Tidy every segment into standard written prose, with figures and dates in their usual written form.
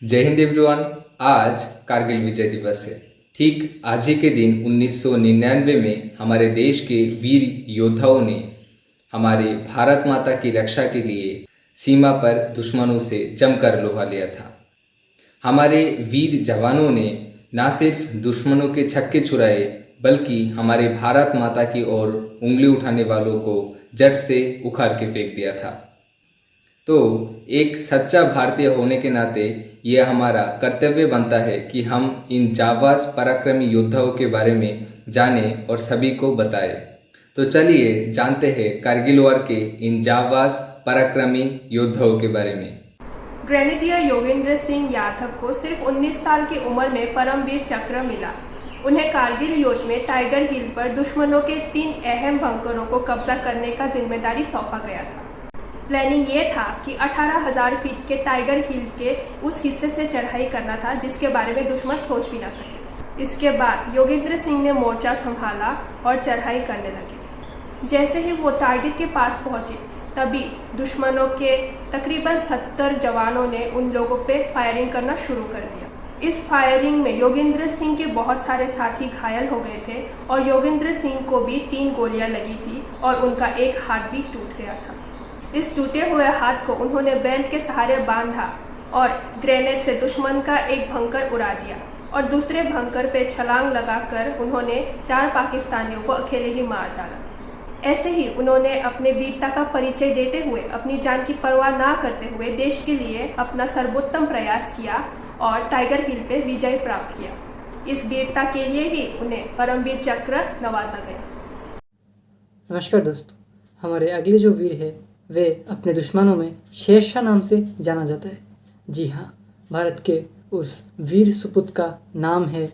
जय हिंद एवरीवन। आज कारगिल विजय दिवस है। ठीक आज ही के दिन 1999 में हमारे देश के वीर योद्धाओं ने हमारे भारत माता की रक्षा के लिए सीमा पर दुश्मनों से जमकर लोहा लिया था। हमारे वीर जवानों ने न सिर्फ दुश्मनों के छक्के छुड़ाए बल्कि हमारे भारत माता की ओर उंगली उठाने वालों को जड़ से उखाड़ के फेंक दिया था। तो एक सच्चा भारतीय होने के नाते यह हमारा कर्तव्य बनता है कि हम इन जाबाज पराक्रमी योद्धाओं के बारे में जानें और सभी को बताएं। तो चलिए जानते हैं कारगिल वॉर के इन जाबाज पराक्रमी योद्धाओं के बारे में। ग्रेनेडियर योगेंद्र सिंह यादव को सिर्फ 19 साल की उम्र में परमवीर चक्र मिला। उन्हें कारगिल युद्ध में टाइगर हिल पर दुश्मनों के 3 अहम बंकरों को कब्जा करने का जिम्मेदारी सौंपा गया था। प्लानिंग ये था कि 18,000 फीट के टाइगर हिल के उस हिस्से से चढ़ाई करना था जिसके बारे में दुश्मन सोच भी ना सके। इसके बाद योगेंद्र सिंह ने मोर्चा संभाला और चढ़ाई करने लगे। जैसे ही वो टारगेट के पास पहुंचे तभी दुश्मनों के तकरीबन 70 जवानों ने उन लोगों पे फायरिंग करना शुरू कर दिया। इस फायरिंग में योगेंद्र सिंह के बहुत सारे साथी घायल हो गए थे और योगेंद्र सिंह को भी 3 गोलियां लगी थी और उनका एक हाथ भी टूट गया था। इस टूटे हुए हाथ को उन्होंने बेल्ट के सहारे बांधा और ग्रेनेड से दुश्मन का एक भंकर उड़ा दिया और दूसरे भंकर पे छलांग लगाकर उन्होंने 4 पाकिस्तानियों को अकेले ही मार डाला। ऐसे ही उन्होंने अपने वीरता का परिचय देते हुए अपनी जान की परवाह ना करते हुए देश के लिए अपना सर्वोत्तम प्रयास किया और टाइगर हिल पे विजय प्राप्त किया। इस वीरता के लिए ही उन्हें परमवीर चक्र नवाजा गया। नमस्कार दोस्तों, हमारे अगले जो वीर है वे अपने दुश्मनों में शेरशाह नाम से जाना जाता है। जी हाँ, भारत के उस वीर सुपुत्र का नाम है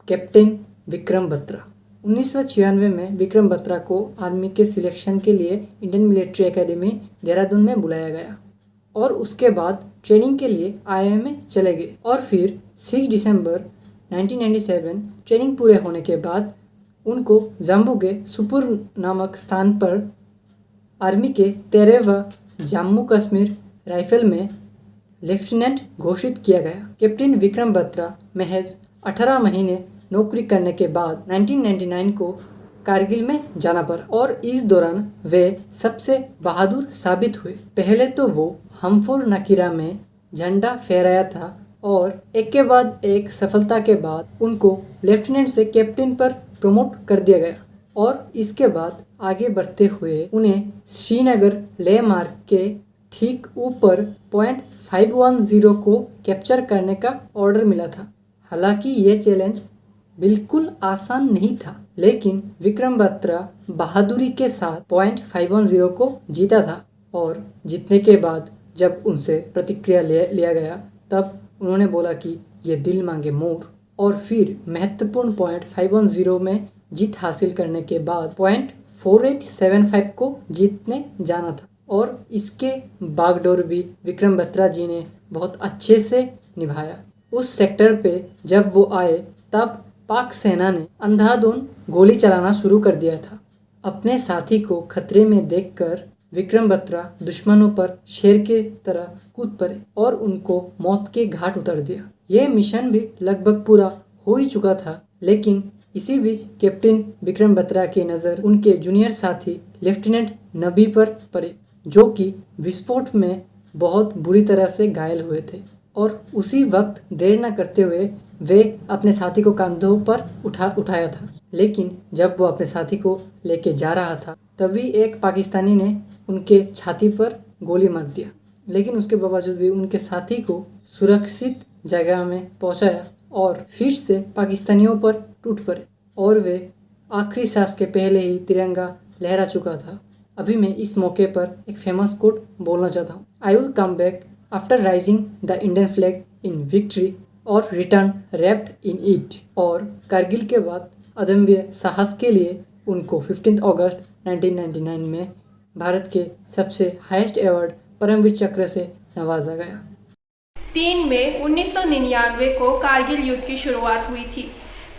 कैप्टन विक्रम बत्रा। 1996 में विक्रम बत्रा को आर्मी के सिलेक्शन के लिए इंडियन मिलिट्री एकेडमी देहरादून में बुलाया गया और उसके बाद ट्रेनिंग के लिए IIM में चले गए और फिर 6 दिसंबर 1997 ट्रेनिंग पूरे होने के बाद उनको जम्मू के सुपुर नामक स्थान पर आर्मी के 13वां जम्मू कश्मीर राइफल में लेफ्टिनेंट घोषित किया गया। कैप्टन विक्रम बत्रा महज 18 महीने नौकरी करने के बाद 1999 को कारगिल में जाना पड़ा और इस दौरान वे सबसे बहादुर साबित हुए। पहले तो वो हमफोर नकीरा में झंडा फहराया था और एक के बाद एक सफलता के बाद उनको लेफ्टिनेंट से कैप्टन पर प्रमोट कर दिया गया और इसके बाद आगे बढ़ते हुए उन्हें श्रीनगर लेह मार्ग के ठीक ऊपर पॉइंट 510 को कैप्चर करने का ऑर्डर मिला था। हालांकि ये चैलेंज बिल्कुल आसान नहीं था, लेकिन विक्रम बत्रा बहादुरी के साथ पॉइंट 510 को जीता था और जीतने के बाद जब उनसे प्रतिक्रिया लिया गया तब उन्होंने बोला कि ये दिल मांगे मोर। और फिर महत्वपूर्ण पॉइंट 510 में जीत हासिल करने के बाद पॉइंट 4875 को जीतने जाना था और इसके बागडोर भी विक्रम बत्रा जी ने बहुत अच्छे से निभाया। उस सेक्टर पे जब वो आए तब पाक सेना ने अंधाधुंध गोली चलाना शुरू कर दिया था। अपने साथी को खतरे में देखकर विक्रम बत्रा दुश्मनों पर शेर के तरह कूद पड़े और उनको मौत के घाट उतार दिया। ये मिशन भी लगभग पूरा हो ही चुका था, लेकिन इसी बीच कैप्टन विक्रम बत्रा की नज़र उनके जूनियर साथी लेफ्टिनेंट नबी पर पड़े, जो कि विस्फोट में बहुत बुरी तरह से घायल हुए थे और उसी वक्त देर न करते हुए वे अपने साथी को कंधों पर उठाया था। लेकिन जब वो अपने साथी को लेके जा रहा था तभी एक पाकिस्तानी ने उनके छाती पर गोली मार दिया, लेकिन उसके बावजूद भी उनके साथी को सुरक्षित जगह में पहुंचाया और फिर से पाकिस्तानियों पर टूट पड़े और वे आखिरी सांस के पहले ही तिरंगा लहरा चुका था। अभी मैं इस मौके पर एक फेमस कोट बोलना चाहता हूँ। I will come back after rising the Indian flag in victory और रिटर्न रैप्ड इन इट। और कारगिल के बाद अदम्य साहस के लिए उनको 15 अगस्त 1999 में भारत के सबसे हाईएस्ट अवार्ड परमवीर चक्र से नवाजा गया। 3 मई 1999 को कारगिल युद्ध की शुरुआत हुई थी।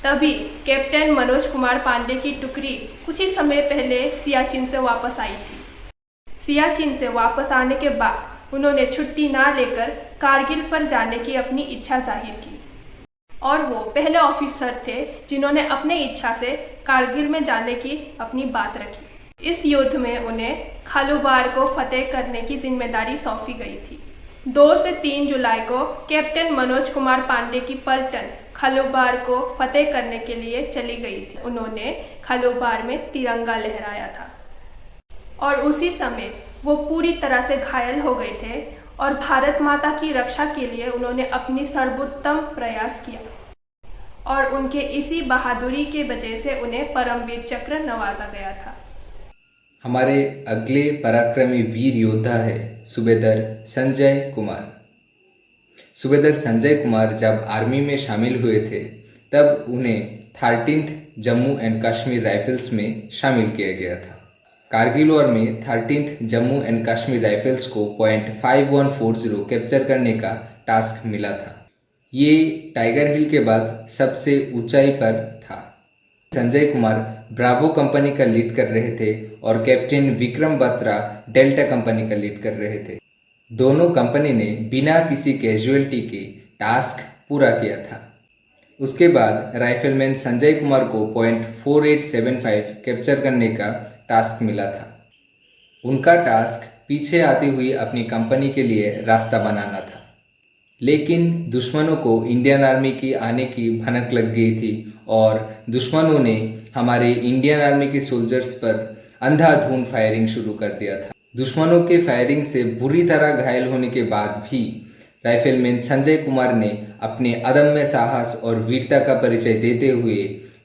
तभी कैप्टन मनोज कुमार पांडे की टुकड़ी कुछ ही समय पहले सियाचिन से वापस आई थी। सियाचिन से वापस आने के बाद उन्होंने छुट्टी ना लेकर कारगिल पर जाने की अपनी इच्छा जाहिर की और वो पहले ऑफिसर थे जिन्होंने अपने इच्छा से कारगिल में जाने की अपनी बात रखी। इस युद्ध में उन्हें खालूबार को फतेह करने की जिम्मेदारी सौंपी गई थी। 2 से 3 जुलाई को कैप्टन मनोज कुमार पांडे की पलटन खालूबार को फतेह करने के लिए चली गई थी। उन्होंने खालूबार में तिरंगा लहराया था और उसी समय वो पूरी तरह से घायल हो गए थे और भारत माता की रक्षा के लिए उन्होंने अपनी सर्वोत्तम प्रयास किया और उनके इसी बहादुरी के वजह से उन्हें परमवीर चक्र नवाजा गया था। हमारे अगले पराक्रमी वीर योद्धा है सूबेदार संजय कुमार। सूबेदार संजय कुमार जब आर्मी में शामिल हुए थे तब उन्हें 13th Jammu and Kashmir rifles में शामिल किया गया था। कारगिल वॉर में 13th Jammu and Kashmir rifles को .5140 कैप्चर करने का टास्क मिला था। ये टाइगर हिल के बाद सबसे ऊंचाई पर था। संजय कुमार ब्रावो कंपनी का लीड कर रहे थे और captain Vikram Batra delta company का लीड कर रहे थे। दोनों कंपनी ने बिना किसी कैजुअलिटी के टास्क पूरा किया था। उसके बाद राइफलमैन संजय कुमार को .4875 कैप्चर करने का टास्क मिला था। उनका टास्क पीछे आती हुई अपनी कंपनी के लिए रास्ता बनाना था, लेकिन दुश्मनों को इंडियन आर्मी की आने की भनक लग गई थी और दुश्मनों ने हमारे इंडियन आर्मी के सोल्जर्स पर अंधाधुंध फायरिंग शुरू कर दिया था। दुश्मनों के फायरिंग से बुरी तरह घायल होने के बाद भी राइफलमैन संजय कुमार ने अपने अदम्य साहस और वीरता का परिचय देते हुए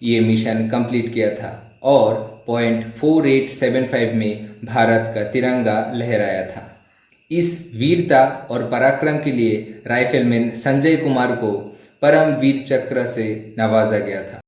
ये मिशन कंप्लीट किया था और .4875 में भारत का तिरंगा लहराया था। इस वीरता और पराक्रम के लिए राइफलमैन संजय कुमार को परमवीर चक्र से नवाजा गया था।